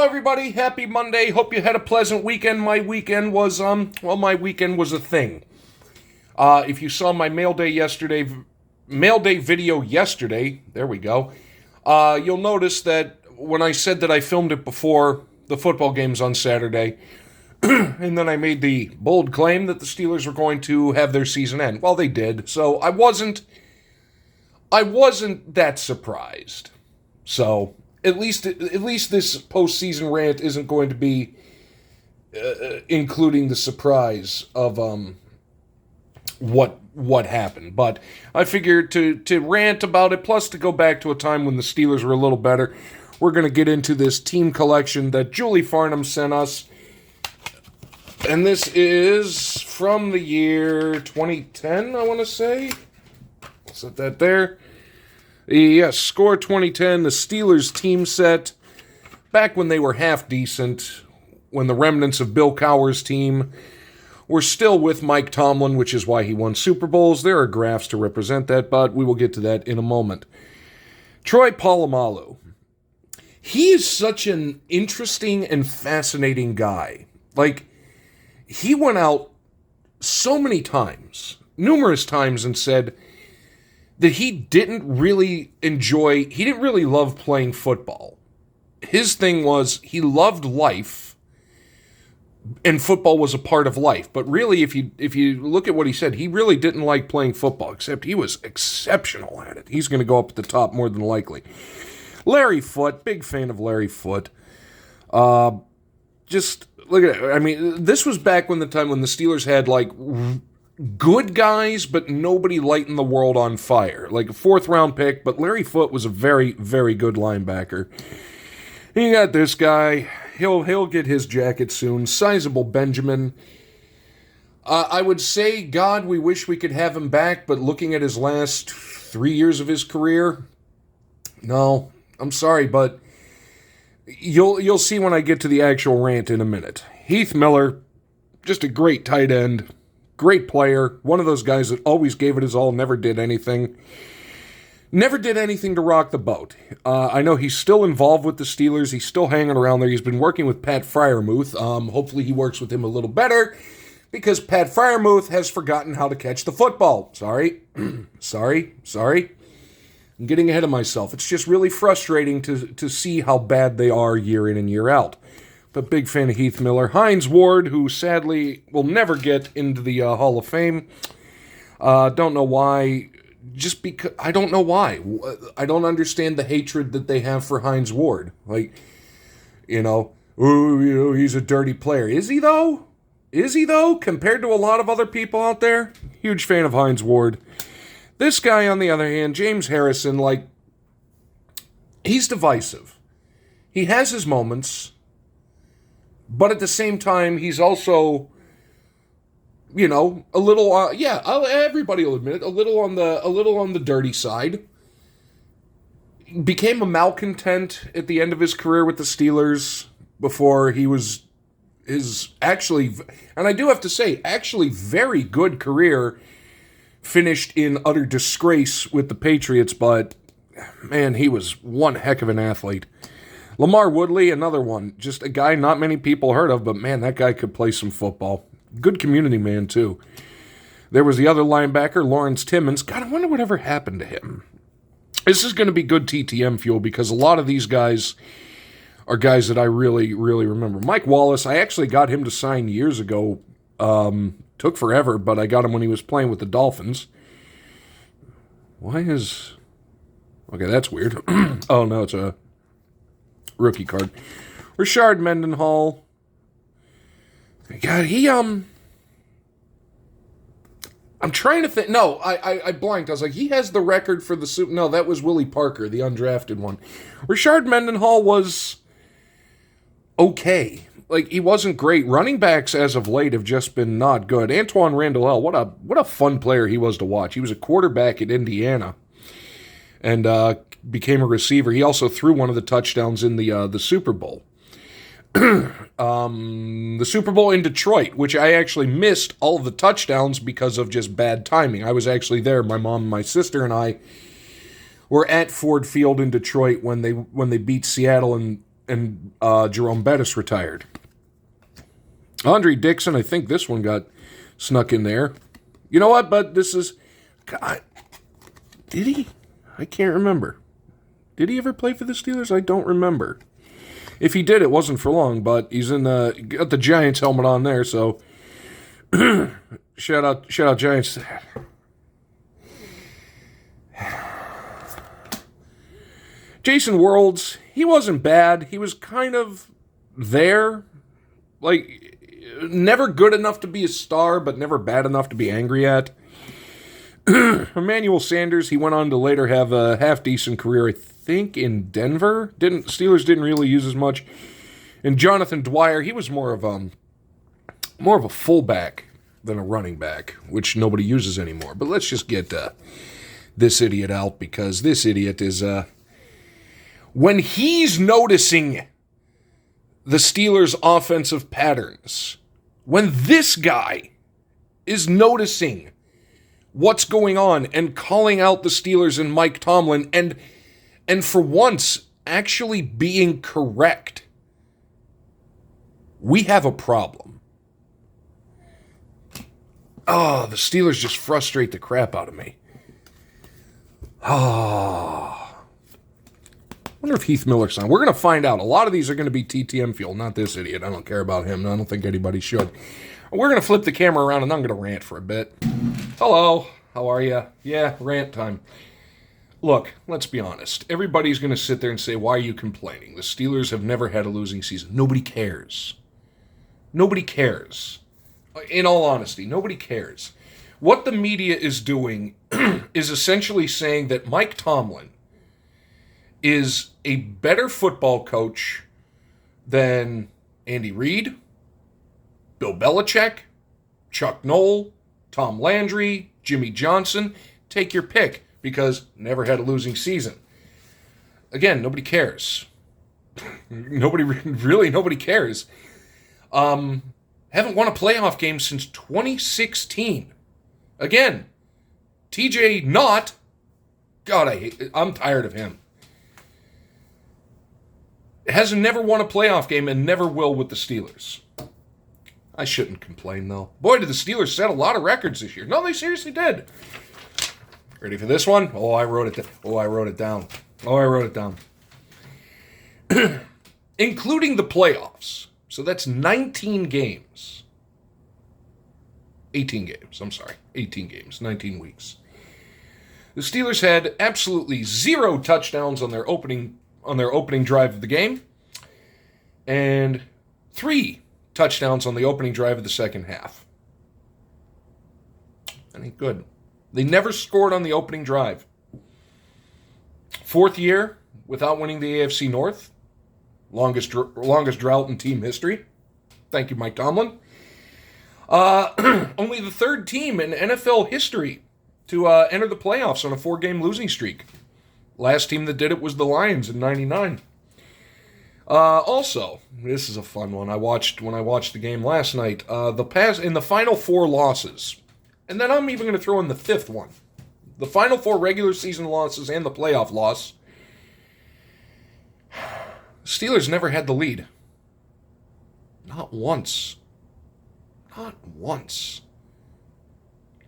everybody. Happy Monday. Hope you had a pleasant weekend. My weekend was, a thing. If you saw my mail day video yesterday, there we go, you'll notice that when I said that I filmed it before the football games on Saturday, and then I made the bold claim that the Steelers were going to have their season end. Well, they did, so I wasn't that surprised. So at least this postseason rant isn't going to be including the surprise of what happened. But I figured to rant about it, plus to go back to a time when the Steelers were a little better, we're going to get into this team collection that Julie Farnham sent us. And this is from the year 2010, I want to say. I'll set that there. Yes, Score 2010, the Steelers team set. Back when they were half decent, when the remnants of Bill Cowher's team were still with Mike Tomlin, which is why he won Super Bowls. There are graphs to represent that, but we will get to that in a moment. Troy Polamalu. He is such an interesting and fascinating guy. Like, he went out so many times, numerous times, and said that he didn't really love playing football. His thing was he loved life, and football was a part of life. But really, if you look at what he said, he really didn't like playing football, except he was exceptional at it. He's going to go up at the top more than likely. Larry Foote, big fan of Larry Foote. Just look at it. I mean, this was back when the Steelers had like good guys, but nobody lighting the world on fire. Like a 4th-round pick, but Larry Foote was a very, very good linebacker. And you got this guy. He'll get his jacket soon. Sizable Benjamin. I would say, God, we wish we could have him back, but looking at his last 3 years of his career, no, I'm sorry, but you'll see when I get to the actual rant in a minute. Heath Miller, just a great tight end. Great player, one of those guys that always gave it his all, never did anything. Never did anything to rock the boat. I know he's still involved with the Steelers. He's still hanging around there. He's been working with Pat Freiermuth. Hopefully he works with him a little better, because Pat Freiermuth has forgotten how to catch the football. Sorry. I'm getting ahead of myself. It's just really frustrating to see how bad they are year in and year out. But big fan of Heath Miller. Hines Ward, who sadly will never get into the Hall of Fame. Don't know why. Just because I don't know why. I don't understand the hatred that they have for Hines Ward. Like, he's a dirty player. Is he though? Compared to a lot of other people out there? Huge fan of Hines Ward. This guy, on the other hand, James Harrison, like, he's divisive. He has his moments. But at the same time, he's also, a little, everybody will admit it, a little on the dirty side. Became a malcontent at the end of his career with the Steelers before his actually, and I do have to say, actually very good career finished in utter disgrace with the Patriots, but, man, he was one heck of an athlete. Lamar Woodley, another one. Just a guy not many people heard of, but man, that guy could play some football. Good community man, too. There was the other linebacker, Lawrence Timmons. God, I wonder whatever happened to him. This is going to be good TTM fuel, because a lot of these guys are guys that I really, really remember. Mike Wallace, I actually got him to sign years ago. Took forever, but I got him when he was playing with the Dolphins. Okay, that's weird. Oh, no, it's a rookie card. Rashard Mendenhall. God, I'm trying to think. No, I blanked. I was like, he has the record for the Super. No, that was Willie Parker, the undrafted one. Rashard Mendenhall was okay. Like, he wasn't great. Running backs as of late have just been not good. Antoine Randall, what a fun player he was to watch. He was a quarterback at Indiana and became a receiver. He also threw one of the touchdowns in the Super Bowl. The Super Bowl in Detroit, which I actually missed all of the touchdowns because of just bad timing. I was actually there. My mom and my sister and I were at Ford Field in Detroit when they beat Seattle, and and Jerome Bettis retired. Andre Dixon, I think this one got snuck in there. You know what? But this is... God, did he? I can't remember. Did he ever play for the Steelers? I don't remember. If he did, it wasn't for long, but he's got the Giants helmet on there, so shout out Giants. Jason Worlds, he wasn't bad. He was kind of there. Like, never good enough to be a star, but never bad enough to be angry at. Emmanuel Sanders, he went on to later have a half-decent career, I think, in Denver. Steelers didn't really use as much. And Jonathan Dwyer, he was more of a fullback than a running back, which nobody uses anymore. But let's just get this idiot out, because this idiot is... when he's noticing the Steelers' offensive patterns, when this guy is noticing what's going on and calling out the Steelers and Mike Tomlin and for once actually being correct, we have a problem. Oh, the Steelers just frustrate the crap out of me. Oh. I wonder if Heath Miller's on. We're going to find out. A lot of these are going to be TTM fuel, not this idiot. I don't care about him. I don't think anybody should. We're going to flip the camera around and I'm going to rant for a bit. Hello. How are you? Yeah, rant time. Look, let's be honest. Everybody's going to sit there and say, why are you complaining? The Steelers have never had a losing season. Nobody cares. Nobody cares. In all honesty, nobody cares. What the media is doing is essentially saying that Mike Tomlin is a better football coach than Andy Reid, Bill Belichick, Chuck Noll, Tom Landry, Jimmy Johnson. Take your pick, because never had a losing season. Again, nobody cares. Nobody cares. Haven't won a playoff game since 2016. Again, TJ Nott. God, I'm tired of him. Has never won a playoff game and never will with the Steelers. I shouldn't complain, though. Boy, did the Steelers set a lot of records this year. No, they seriously did. Ready for this one? I wrote it down. Including the playoffs. So that's 19 games. 18 games, I'm sorry. 18 games, 19 weeks. The Steelers had absolutely 0 touchdowns on their opening drive of the game, and 3 touchdowns on the opening drive of the second half. That ain't good. They never scored on the opening drive. 4th year without winning the AFC North. Longest drought in team history. Thank you, Mike Tomlin. Only the 3rd team in NFL history to enter the playoffs on a 4-game losing streak. Last team that did it was the Lions in '99. Also, this is a fun one. When I watched the game last night, in the final 4 losses, and then I'm even going to throw in the 5th one. The final 4 regular season losses and the playoff loss. Steelers never had the lead. Not once. Not once.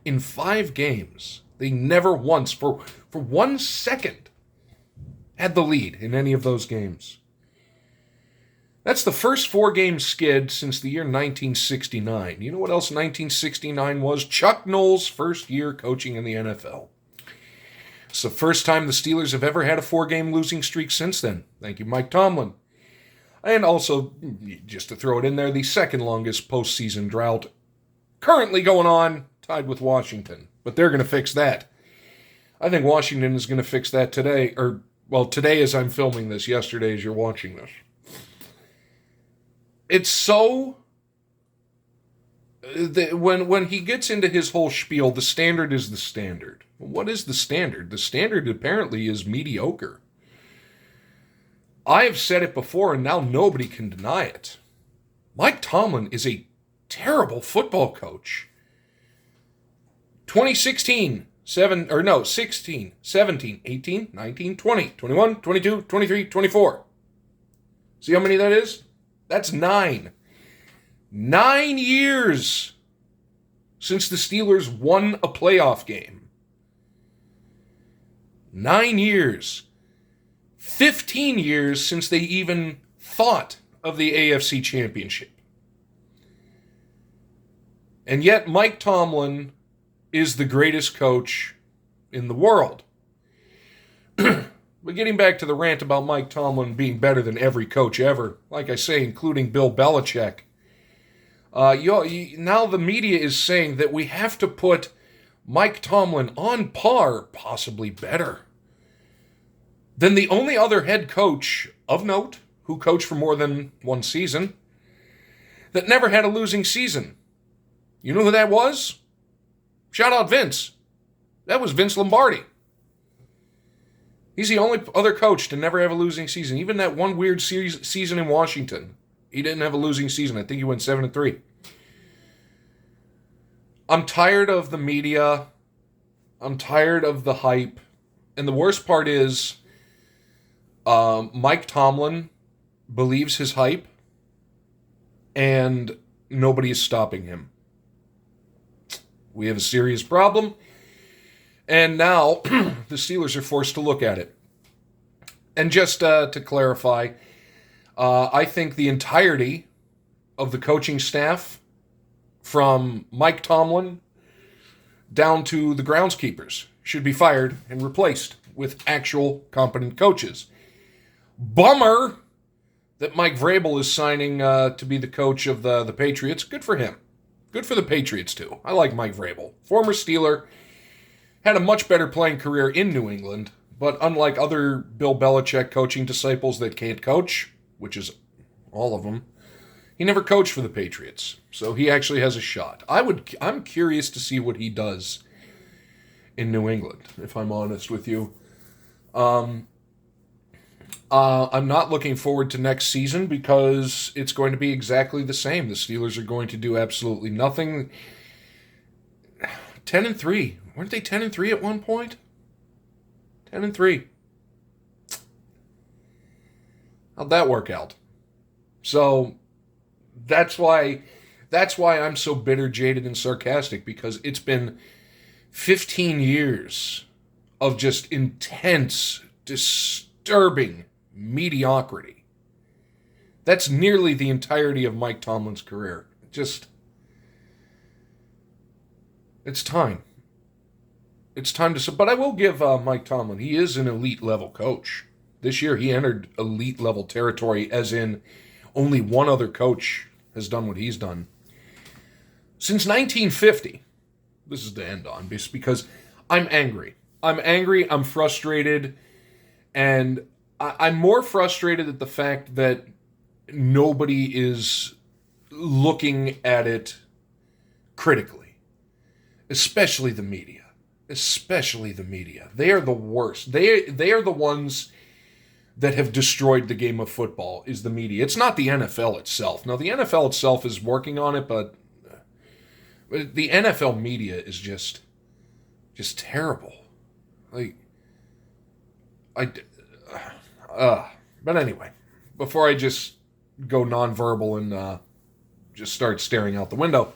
In 5 games, they never once, for 1 second, had the lead in any of those games. That's the first 4-game skid since the year 1969. You know what else 1969 was? Chuck Noll's first year coaching in the NFL. It's the first time the Steelers have ever had a 4-game losing streak since then. Thank you, Mike Tomlin. And also, just to throw it in there, the second longest postseason drought currently going on, tied with Washington. But they're going to fix that. I think Washington is going to fix that today. Today as I'm filming this, yesterday as you're watching this. It's so... When he gets into his whole spiel, the standard is the standard. What is the standard? The standard apparently is mediocre. I have said it before, and now nobody can deny it. Mike Tomlin is a terrible football coach. 2016, 16, 17, 18, 19, 20, 21, 22, 23, 24. See how many that is? That's 9. 9 years since the Steelers won a playoff game. 9 years. 15 years since they even thought of the AFC Championship. And yet Mike Tomlin is the greatest coach in the world. But getting back to the rant about Mike Tomlin being better than every coach ever, like I say, including Bill Belichick, now the media is saying that we have to put Mike Tomlin on par, possibly better, than the only other head coach of note who coached for more than one season that never had a losing season. You know who that was? Shout out Vince. That was Vince Lombardi. He's the only other coach to never have a losing season. Even that one weird season in Washington, he didn't have a losing season. I think he went 7-3. I'm tired of the media. I'm tired of the hype. And the worst part is, Mike Tomlin believes his hype, and nobody is stopping him. We have a serious problem, and now the Steelers are forced to look at it. And just to clarify, I think the entirety of the coaching staff, from Mike Tomlin down to the groundskeepers, should be fired and replaced with actual competent coaches. Bummer that Mike Vrabel is signing to be the coach of the Patriots. Good for him. Good for the Patriots, too. I like Mike Vrabel. Former Steeler. Had a much better playing career in New England, but unlike other Bill Belichick coaching disciples that can't coach, which is all of them, he never coached for the Patriots. So he actually has a shot. I'm curious to see what he does in New England, if I'm honest with you. I'm not looking forward to next season because it's going to be exactly the same. The Steelers are going to do absolutely nothing. 10-3. Weren't they 10-3 at one point? 10-3. How'd that work out? So that's why I'm so bitter, jaded, and sarcastic, because it's been 15 years of just intense, disturbing mediocrity. That's nearly the entirety of Mike Tomlin's career. It's time. It's time to... But I will give Mike Tomlin, he is an elite level coach. This year he entered elite level territory, as in only one other coach has done what he's done. Since 1950, this is the end on, because I'm angry. I'm frustrated, and I'm more frustrated at the fact that nobody is looking at it critically, especially the media. They are the worst. They are the ones that have destroyed the game of football, is the media. It's not the NFL itself. Now, the NFL itself is working on it, but the NFL media is just terrible. But anyway, before I just go nonverbal and just start staring out the window,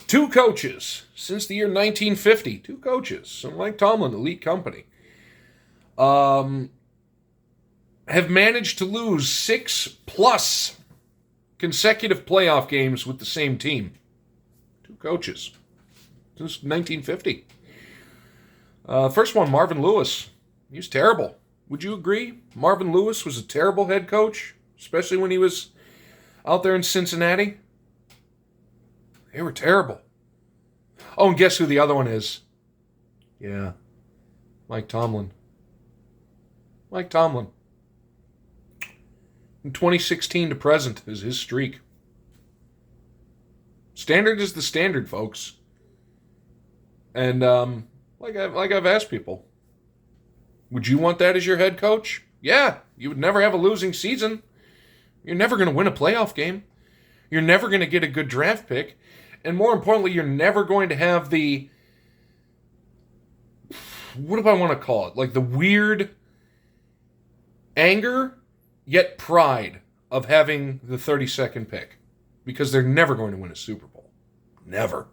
2 coaches since the year 1950. 2 coaches. So Mike Tomlin, elite company, have managed to lose 6+ consecutive playoff games with the same team. 2 coaches since 1950. First one, Marvin Lewis. He was terrible. Would you agree? Marvin Lewis was a terrible head coach, especially when he was out there in Cincinnati. They were terrible. Oh, and guess who the other one is? Yeah, Mike Tomlin. Mike Tomlin. From 2016 to present is his streak. Standard is the standard, folks. And like I've asked people, would you want that as your head coach? Yeah, you would never have a losing season. You're never going to win a playoff game. You're never going to get a good draft pick. And more importantly, you're never going to have the, what do I want to call it? Like the weird anger yet pride of having the 32nd pick, because they're never going to win a Super Bowl. Never.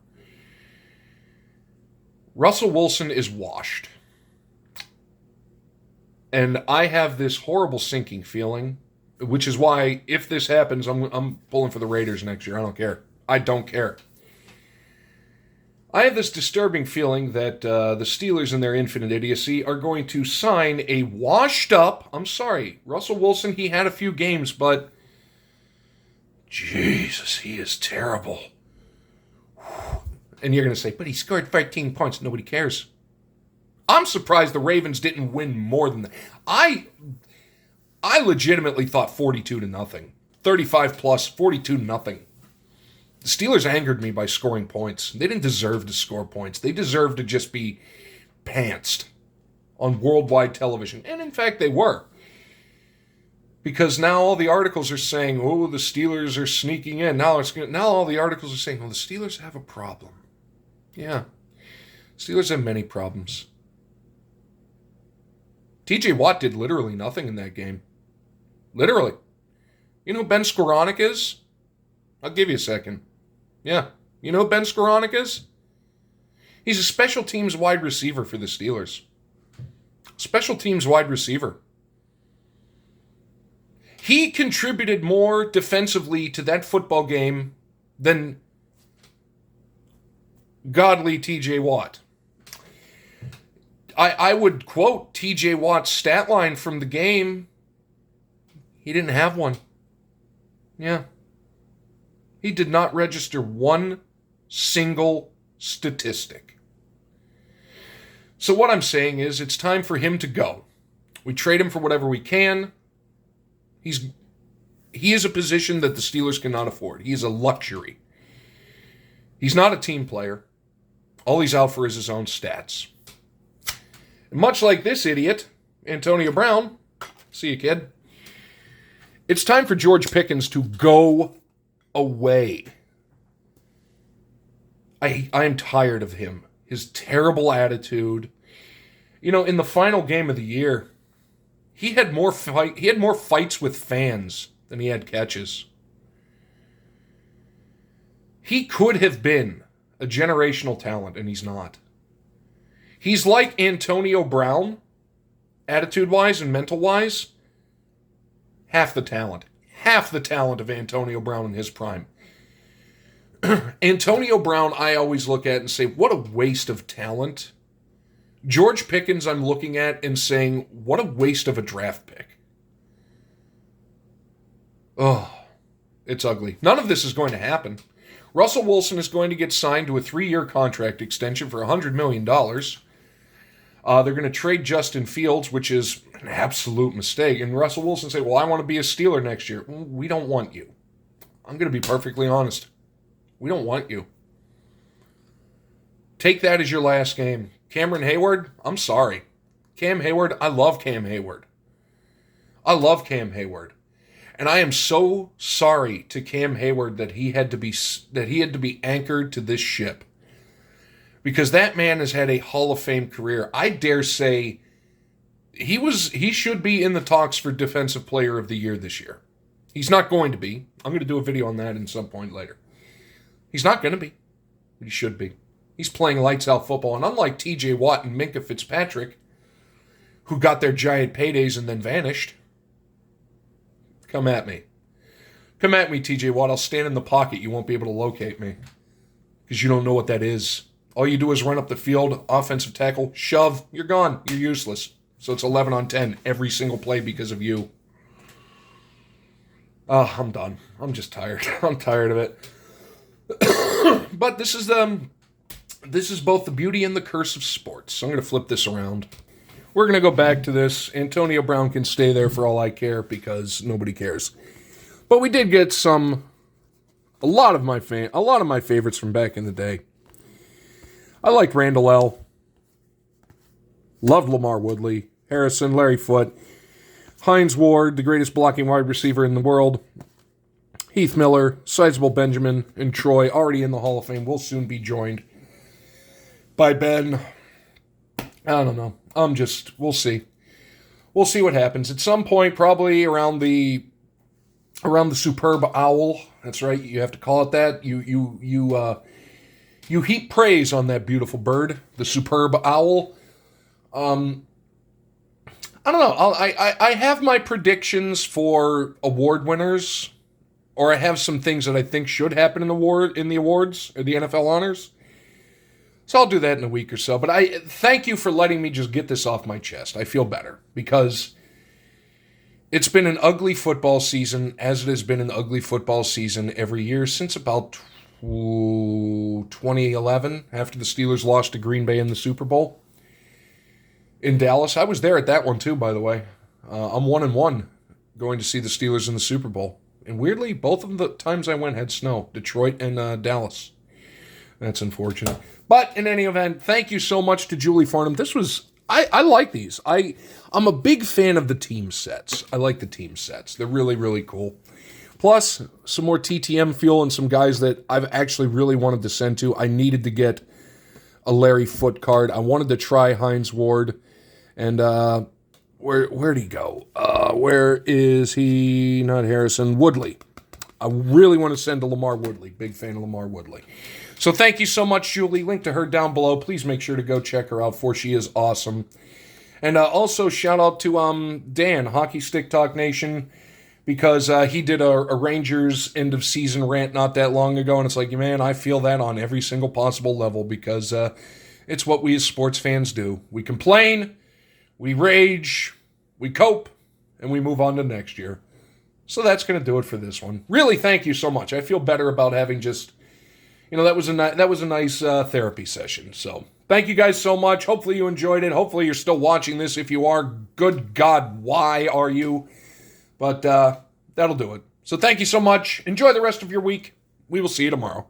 Russell Wilson is washed. And I have this horrible sinking feeling, which is why if this happens, I'm pulling for the Raiders next year. I don't care. I don't care. I have this disturbing feeling that the Steelers, in their infinite idiocy, are going to sign a washed-up... I'm sorry, Russell Wilson, he had a few games, but... Jesus, he is terrible. And you're going to say, but he scored 13 points. Nobody cares. I'm surprised the Ravens didn't win more than that. I legitimately thought 42-0. 35 plus, 42-0. The Steelers angered me by scoring points. They didn't deserve to score points. They deserved to just be pantsed on worldwide television. And in fact, they were. Because now all the articles are saying, oh, the Steelers are sneaking in. Now all the articles are saying, oh, the Steelers have a problem. Yeah. Steelers have many problems. TJ Watt did literally nothing in that game. Literally. You know who Ben Skoranek is? I'll give you a second. Yeah. You know who Ben Skoranek is? He's a special teams wide receiver for the Steelers. Special teams wide receiver. He contributed more defensively to that football game than godly TJ Watt. I would quote TJ Watt's stat line from the game. He didn't have one. Yeah. He did not register one single statistic. So what I'm saying is it's time for him to go. We trade him for whatever we can. He is a position that the Steelers cannot afford. He is a luxury. He's not a team player. All he's out for is his own stats. And much like this idiot, Antonio Brown, see you, kid. It's time for George Pickens to go away. I am tired of him. His terrible attitude. You know, in the final game of the year, he had more fights with fans than he had catches. He could have been a generational talent, and he's not. He's like Antonio Brown, attitude-wise and mental-wise. Half the talent. Half the talent of Antonio Brown in his prime. Antonio Brown, I always look at and say, what a waste of talent. George Pickens, I'm looking at and saying, what a waste of a draft pick. Oh, it's ugly. None of this is going to happen. Russell Wilson is going to get signed to a 3-year contract extension for $100 million. They're going to trade Justin Fields, which is an absolute mistake. And Russell Wilson say, well, I want to be a Steeler next year. We don't want you. I'm going to be perfectly honest. We don't want you. Take that as your last game. Cameron Hayward, I'm sorry. Cam Hayward, I love Cam Hayward. I love Cam Hayward. And I am so sorry to Cam Hayward that he had to be anchored to this ship. Because that man has had a Hall of Fame career. I dare say he should be in the talks for Defensive Player of the Year this year. He's not going to be. I'm going to do a video on that at some point later. He's not going to be, but he should be. He's playing lights out football. And unlike TJ Watt and Minkah Fitzpatrick, who got their giant paydays and then vanished, come at me. Come at me, TJ Watt. I'll stand in the pocket. You won't be able to locate me because you don't know what that is. All you do is run up the field, offensive tackle, shove, you're gone. You're useless. So it's 11 on 10 every single play because of you. I'm done. I'm just tired. I'm tired of it. But this is both the beauty and the curse of sports. So I'm going to flip this around. We're going to go back to this. Antonio Brown can stay there for all I care because nobody cares. But we did get a lot of my favorites from back in the day. I liked Randall L. Loved Lamar Woodley, Harrison, Larry Foote, Hines Ward, the greatest blocking wide receiver in the world, Heath Miller, Sizable Benjamin, and Troy, already in the Hall of Fame, will soon be joined by Ben. I don't know. We'll see. we'll see what happens. At some point, probably around the superb owl. That's right, you have to call it that. You heap praise on that beautiful bird, the superb owl. I don't know. I have my predictions for award winners, or I have some things that I think should happen in the awards or the NFL honors. So I'll do that in a week or so. But I thank you for letting me just get this off my chest. I feel better because it's been an ugly football season, as it has been an ugly football season every year since about 2011, after the Steelers lost to Green Bay in the Super Bowl in Dallas. I was there at that one too, by the way. I'm 1-1 going to see the Steelers in the Super Bowl. And weirdly, both of the times I went had snow. Detroit and Dallas. That's unfortunate. But in any event, thank you so much to Julie Farnham. This was... I like these. I'm a big fan of the team sets. I like the team sets. They're really, really cool. Plus, some more TTM fuel and some guys that I've actually really wanted to send to. I needed to get a Larry Foote card. I wanted to try Hines Ward. And where'd he go? Where is he? Not Harrison. Woodley. I really want to send to Lamar Woodley. Big fan of Lamar Woodley. So thank you so much, Julie. Link to her down below. Please make sure to go check her out, for she is awesome. And also shout out to Dan, Hockey Stick Talk Nation, because he did a Rangers end of season rant not that long ago, and it's like, man, I feel that on every single possible level, because it's what we as sports fans do. We complain, we rage, we cope, and we move on to next year. So that's going to do it for this one. Really, thank you so much. I feel better about having just, that was a nice therapy session. So thank you guys so much. Hopefully you enjoyed it. Hopefully you're still watching this. If you are, good God, why are you? But that'll do it. So thank you so much. Enjoy the rest of your week. We will see you tomorrow.